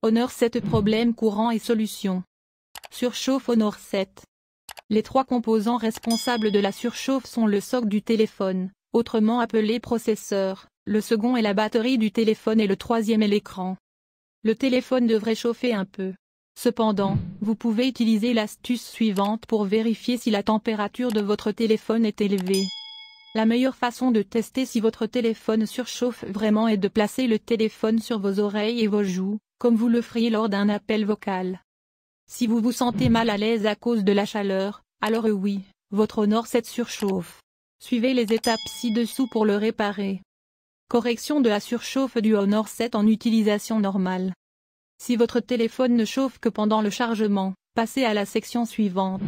Honor 7 problème courant et solution. Surchauffe Honor 7. Les trois composants responsables de la surchauffe sont le socle du téléphone, autrement appelé processeur, le second est la batterie du téléphone et le troisième est l'écran. Le téléphone devrait chauffer un peu. Cependant, vous pouvez utiliser l'astuce suivante pour vérifier si la température de votre téléphone est élevée. La meilleure façon de tester si votre téléphone surchauffe vraiment est de placer le téléphone sur vos oreilles et vos joues, comme vous le feriez lors d'un appel vocal. Si vous vous sentez mal à l'aise à cause de la chaleur, alors oui, votre Honor 7 surchauffe. Suivez les étapes ci-dessous pour le réparer. Correction de la surchauffe du Honor 7 en utilisation normale. Si votre téléphone ne chauffe que pendant le chargement, passez à la section suivante.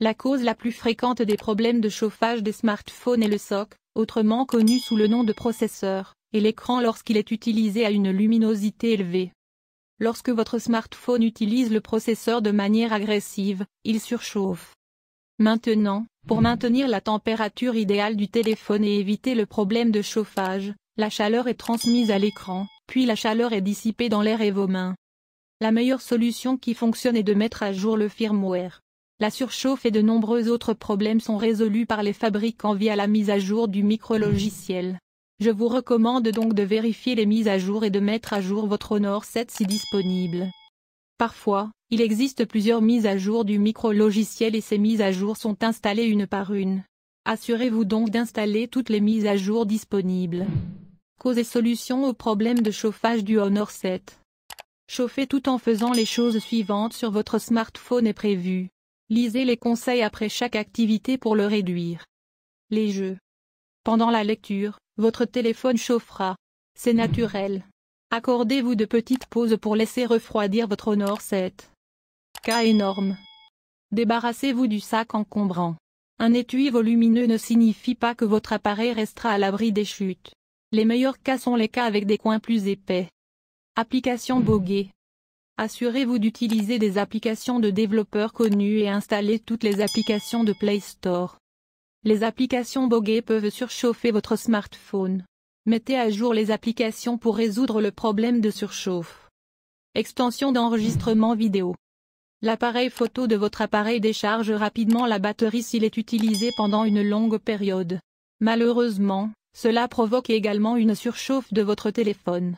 La cause la plus fréquente des problèmes de chauffage des smartphones est le socle, autrement connu sous le nom de processeur, et l'écran lorsqu'il est utilisé à une luminosité élevée. Lorsque votre smartphone utilise le processeur de manière agressive, il surchauffe. Maintenant, pour maintenir la température idéale du téléphone et éviter le problème de chauffage, la chaleur est transmise à l'écran, puis la chaleur est dissipée dans l'air et vos mains. La meilleure solution qui fonctionne est de mettre à jour le firmware. La surchauffe et de nombreux autres problèmes sont résolus par les fabricants via la mise à jour du micrologiciel. Je vous recommande donc de vérifier les mises à jour et de mettre à jour votre Honor 7 si disponible. Parfois, il existe plusieurs mises à jour du micrologiciel et ces mises à jour sont installées une par une. Assurez-vous donc d'installer toutes les mises à jour disponibles. Cause et solution aux problèmes de chauffage du Honor 7. Chauffez tout en faisant les choses suivantes sur votre smartphone est prévu. Lisez les conseils après chaque activité pour le réduire. Les jeux. Pendant la lecture, votre téléphone chauffera. C'est naturel. Accordez-vous de petites pauses pour laisser refroidir votre Honor 7. Cas énorme. Débarrassez-vous du sac encombrant. Un étui volumineux ne signifie pas que votre appareil restera à l'abri des chutes. Les meilleurs cas sont les cas avec des coins plus épais. Application boguée. Assurez-vous d'utiliser des applications de développeurs connus et installez toutes les applications de Play Store. Les applications boguées peuvent surchauffer votre smartphone. Mettez à jour les applications pour résoudre le problème de surchauffe. Extension d'enregistrement vidéo. L'appareil photo de votre appareil décharge rapidement la batterie s'il est utilisé pendant une longue période. Malheureusement, cela provoque également une surchauffe de votre téléphone.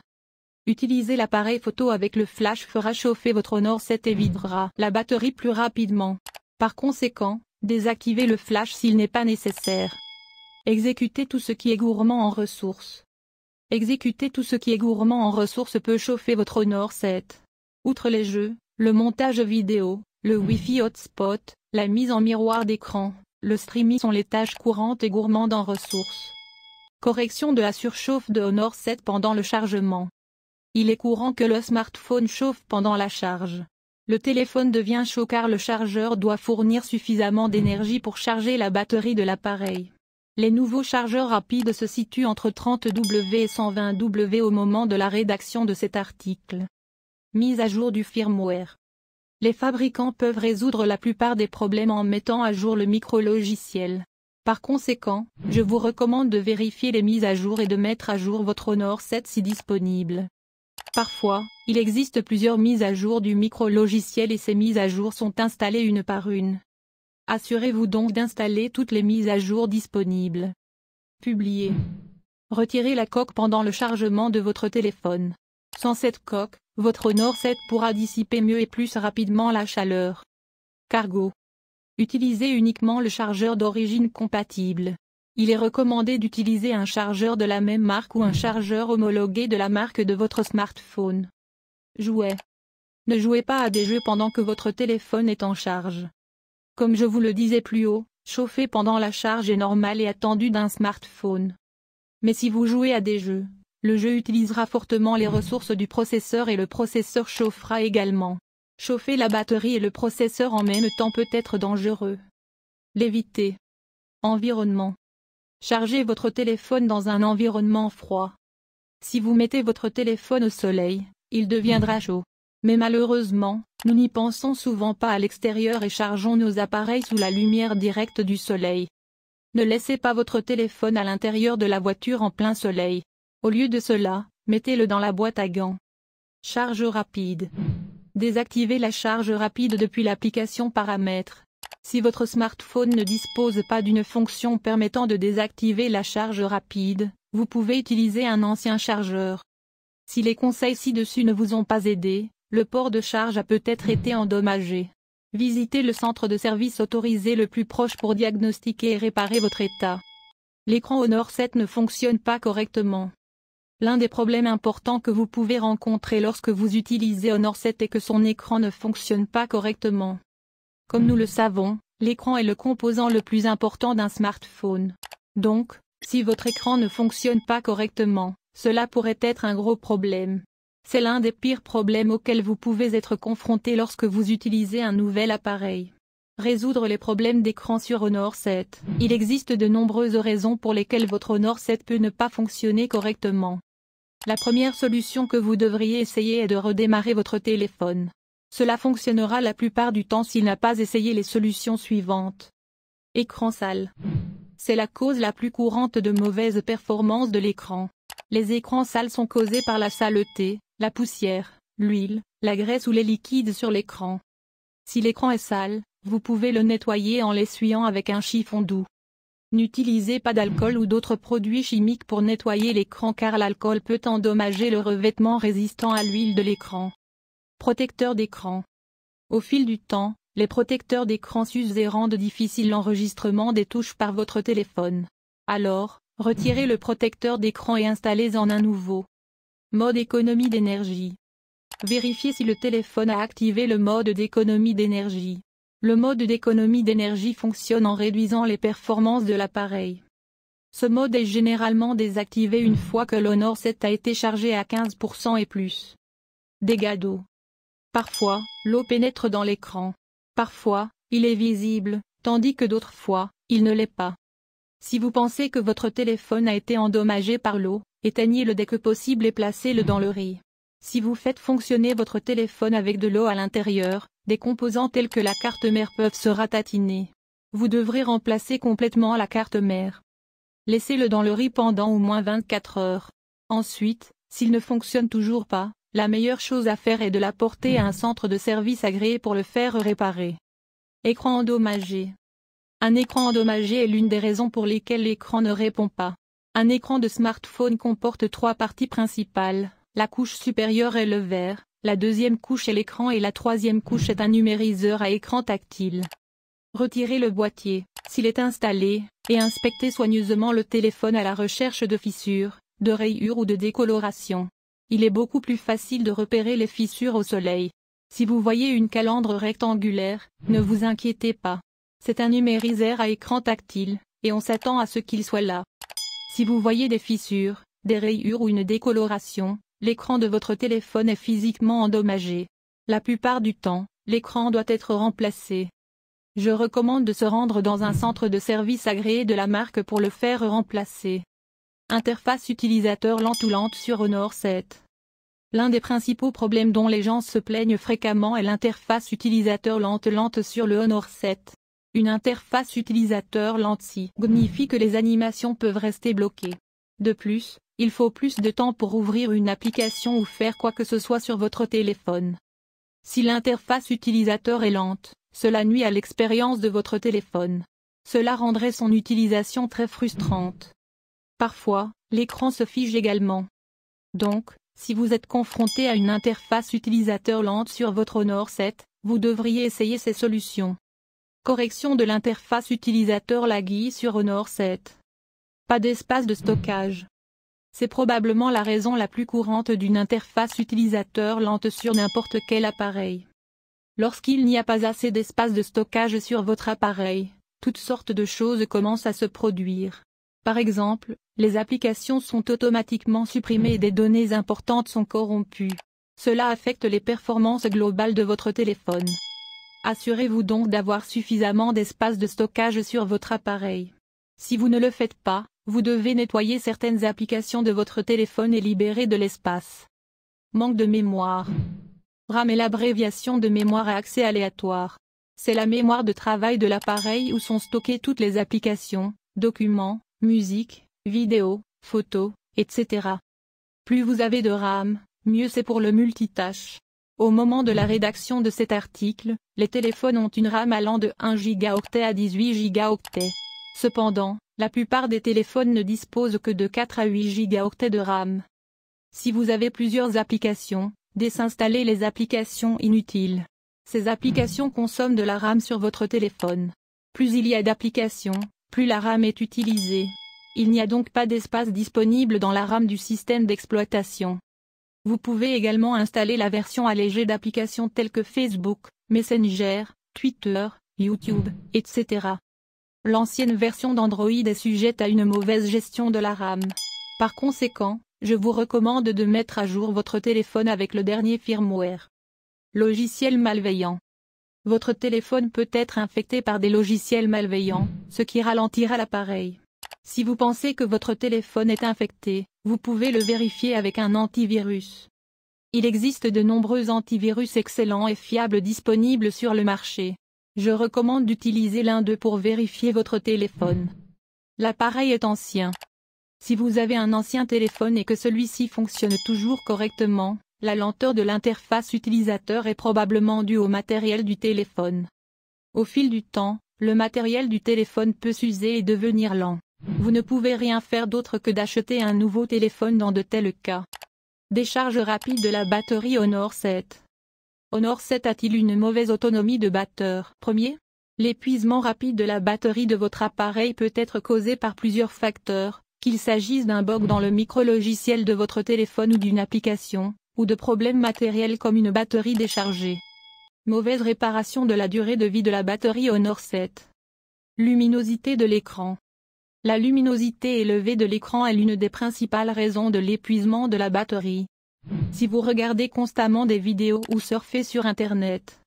Utiliser l'appareil photo avec le flash fera chauffer votre Honor 7 et videra la batterie plus rapidement. Par conséquent, désactivez le flash s'il n'est pas nécessaire. Exécutez tout ce qui est gourmand en ressources. Exécuter tout ce qui est gourmand en ressources peut chauffer votre Honor 7. Outre les jeux, le montage vidéo, le Wi-Fi hotspot, la mise en miroir d'écran, le streaming sont les tâches courantes et gourmandes en ressources. Correction de la surchauffe de Honor 7 pendant le chargement. Il est courant que le smartphone chauffe pendant la charge. Le téléphone devient chaud car le chargeur doit fournir suffisamment d'énergie pour charger la batterie de l'appareil. Les nouveaux chargeurs rapides se situent entre 30W et 120W au moment de la rédaction de cet article. Mise à jour du firmware. Les fabricants peuvent résoudre la plupart des problèmes en mettant à jour le micrologiciel. Par conséquent, je vous recommande de vérifier les mises à jour et de mettre à jour votre Honor 7 si disponible. Parfois, il existe plusieurs mises à jour du micrologiciel et ces mises à jour sont installées une par une. Assurez-vous donc d'installer toutes les mises à jour disponibles. Publier. Retirez la coque pendant le chargement de votre téléphone. Sans cette coque, votre Honor 7 pourra dissiper mieux et plus rapidement la chaleur. Cargo. Utilisez uniquement le chargeur d'origine compatible. Il est recommandé d'utiliser un chargeur de la même marque ou un chargeur homologué de la marque de votre smartphone. Jouets. Ne jouez pas à des jeux pendant que votre téléphone est en charge. Comme je vous le disais plus haut, chauffer pendant la charge est normal et attendu d'un smartphone. Mais si vous jouez à des jeux, le jeu utilisera fortement les ressources du processeur et le processeur chauffera également. Chauffer la batterie et le processeur en même temps peut être dangereux. L'éviter. Environnement. Chargez votre téléphone dans un environnement froid. Si vous mettez votre téléphone au soleil, il deviendra chaud. Mais malheureusement, nous n'y pensons souvent pas à l'extérieur et chargeons nos appareils sous la lumière directe du soleil. Ne laissez pas votre téléphone à l'intérieur de la voiture en plein soleil. Au lieu de cela, mettez-le dans la boîte à gants. Charge rapide. Désactivez la charge rapide depuis l'application Paramètres. Si votre smartphone ne dispose pas d'une fonction permettant de désactiver la charge rapide, vous pouvez utiliser un ancien chargeur. Si les conseils ci-dessus ne vous ont pas aidé, le port de charge a peut-être été endommagé. Visitez le centre de service autorisé le plus proche pour diagnostiquer et réparer votre état. L'écran Honor 7 ne fonctionne pas correctement. L'un des problèmes importants que vous pouvez rencontrer lorsque vous utilisez Honor 7 est que son écran ne fonctionne pas correctement. Comme nous le savons, l'écran est le composant le plus important d'un smartphone. Donc, si votre écran ne fonctionne pas correctement, cela pourrait être un gros problème. C'est l'un des pires problèmes auxquels vous pouvez être confronté lorsque vous utilisez un nouvel appareil. Résoudre les problèmes d'écran sur Honor 7. Il existe de nombreuses raisons pour lesquelles votre Honor 7 peut ne pas fonctionner correctement. La première solution que vous devriez essayer est de redémarrer votre téléphone. Cela fonctionnera la plupart du temps s'il n'a pas essayé les solutions suivantes. Écran sale. C'est la cause la plus courante de mauvaise performance de l'écran. Les écrans sales sont causés par la saleté, la poussière, l'huile, la graisse ou les liquides sur l'écran. Si l'écran est sale, vous pouvez le nettoyer en l'essuyant avec un chiffon doux. N'utilisez pas d'alcool ou d'autres produits chimiques pour nettoyer l'écran car l'alcool peut endommager le revêtement résistant à l'huile de l'écran. Protecteur d'écran. Au fil du temps, les protecteurs d'écran s'usent et rendent difficile l'enregistrement des touches par votre téléphone. Alors, retirez le protecteur d'écran et installez-en un nouveau. Mode économie d'énergie. Vérifiez si le téléphone a activé le mode d'économie d'énergie. Le mode d'économie d'énergie fonctionne en réduisant les performances de l'appareil. Ce mode est généralement désactivé une fois que l'Honor 7 a été chargé à 15% et plus. Dégâts d'eau. Parfois, l'eau pénètre dans l'écran. Parfois, il est visible, tandis que d'autres fois, il ne l'est pas. Si vous pensez que votre téléphone a été endommagé par l'eau, éteignez-le dès que possible et placez-le dans le riz. Si vous faites fonctionner votre téléphone avec de l'eau à l'intérieur, des composants tels que la carte mère peuvent se ratatiner. Vous devrez remplacer complètement la carte mère. Laissez-le dans le riz pendant au moins 24 heures. Ensuite, s'il ne fonctionne toujours pas, la meilleure chose à faire est de l'apporter à un centre de service agréé pour le faire réparer. Écran endommagé. Un écran endommagé est l'une des raisons pour lesquelles l'écran ne répond pas. Un écran de smartphone comporte 3 parties principales. La couche supérieure est le verre, la deuxième couche est l'écran et la troisième couche est un numériseur à écran tactile. Retirez le boîtier, s'il est installé, et inspectez soigneusement le téléphone à la recherche de fissures, de rayures ou de décoloration. Il est beaucoup plus facile de repérer les fissures au soleil. Si vous voyez une calandre rectangulaire, ne vous inquiétez pas. C'est un numériseur à écran tactile, et on s'attend à ce qu'il soit là. Si vous voyez des fissures, des rayures ou une décoloration, l'écran de votre téléphone est physiquement endommagé. La plupart du temps, l'écran doit être remplacé. Je recommande de se rendre dans un centre de service agréé de la marque pour le faire remplacer. Interface utilisateur lente ou lente sur Honor 7. L'un des principaux problèmes dont les gens se plaignent fréquemment est l'interface utilisateur lente sur le Honor 7. Une interface utilisateur lente signifie que les animations peuvent rester bloquées. De plus, il faut plus de temps pour ouvrir une application ou faire quoi que ce soit sur votre téléphone. Si l'interface utilisateur est lente, cela nuit à l'expérience de votre téléphone. Cela rendrait son utilisation très frustrante. Parfois, l'écran se fige également. Donc, si vous êtes confronté à une interface utilisateur lente sur votre Honor 7, vous devriez essayer ces solutions. Correction de l'interface utilisateur laggy sur Honor 7. Pas d'espace de stockage. C'est probablement la raison la plus courante d'une interface utilisateur lente sur n'importe quel appareil. Lorsqu'il n'y a pas assez d'espace de stockage sur votre appareil, toutes sortes de choses commencent à se produire. Par exemple, les applications sont automatiquement supprimées et des données importantes sont corrompues. Cela affecte les performances globales de votre téléphone. Assurez-vous donc d'avoir suffisamment d'espace de stockage sur votre appareil. Si vous ne le faites pas, vous devez nettoyer certaines applications de votre téléphone et libérer de l'espace. Manque de mémoire. RAM est l'abréviation de mémoire à accès aléatoire. C'est la mémoire de travail de l'appareil où sont stockées toutes les applications, documents, musique, vidéos, photos, etc. Plus vous avez de RAM, mieux c'est pour le multitâche. Au moment de la rédaction de cet article, les téléphones ont une RAM allant de 1 Go à 18 Go. Cependant, la plupart des téléphones ne disposent que de 4 à 8 Go de RAM. Si vous avez plusieurs applications, désinstallez les applications inutiles. Ces applications consomment de la RAM sur votre téléphone. Plus il y a d'applications, plus la RAM est utilisée. Il n'y a donc pas d'espace disponible dans la RAM du système d'exploitation. Vous pouvez également installer la version allégée d'applications telles que Facebook, Messenger, Twitter, YouTube, etc. L'ancienne version d'Android est sujette à une mauvaise gestion de la RAM. Par conséquent, je vous recommande de mettre à jour votre téléphone avec le dernier firmware. Logiciels malveillants. Votre téléphone peut être infecté par des logiciels malveillants, ce qui ralentira l'appareil. Si vous pensez que votre téléphone est infecté, vous pouvez le vérifier avec un antivirus. Il existe de nombreux antivirus excellents et fiables disponibles sur le marché. Je recommande d'utiliser l'un d'eux pour vérifier votre téléphone. L'appareil est ancien. Si vous avez un ancien téléphone et que celui-ci fonctionne toujours correctement, la lenteur de l'interface utilisateur est probablement due au matériel du téléphone. Au fil du temps, le matériel du téléphone peut s'user et devenir lent. Vous ne pouvez rien faire d'autre que d'acheter un nouveau téléphone dans de tels cas. Décharge rapide de la batterie Honor 7. Honor 7 a-t-il une mauvaise autonomie de batteur? Premier, l'épuisement rapide de la batterie de votre appareil peut être causé par plusieurs facteurs, qu'il s'agisse d'un bug dans le micrologiciel de votre téléphone ou d'une application, ou de problèmes matériels comme une batterie déchargée. Mauvaise réparation de la durée de vie de la batterie Honor 7. Luminosité de l'écran. La luminosité élevée de l'écran est l'une des principales raisons de l'épuisement de la batterie. Si vous regardez constamment des vidéos ou surfez sur Internet,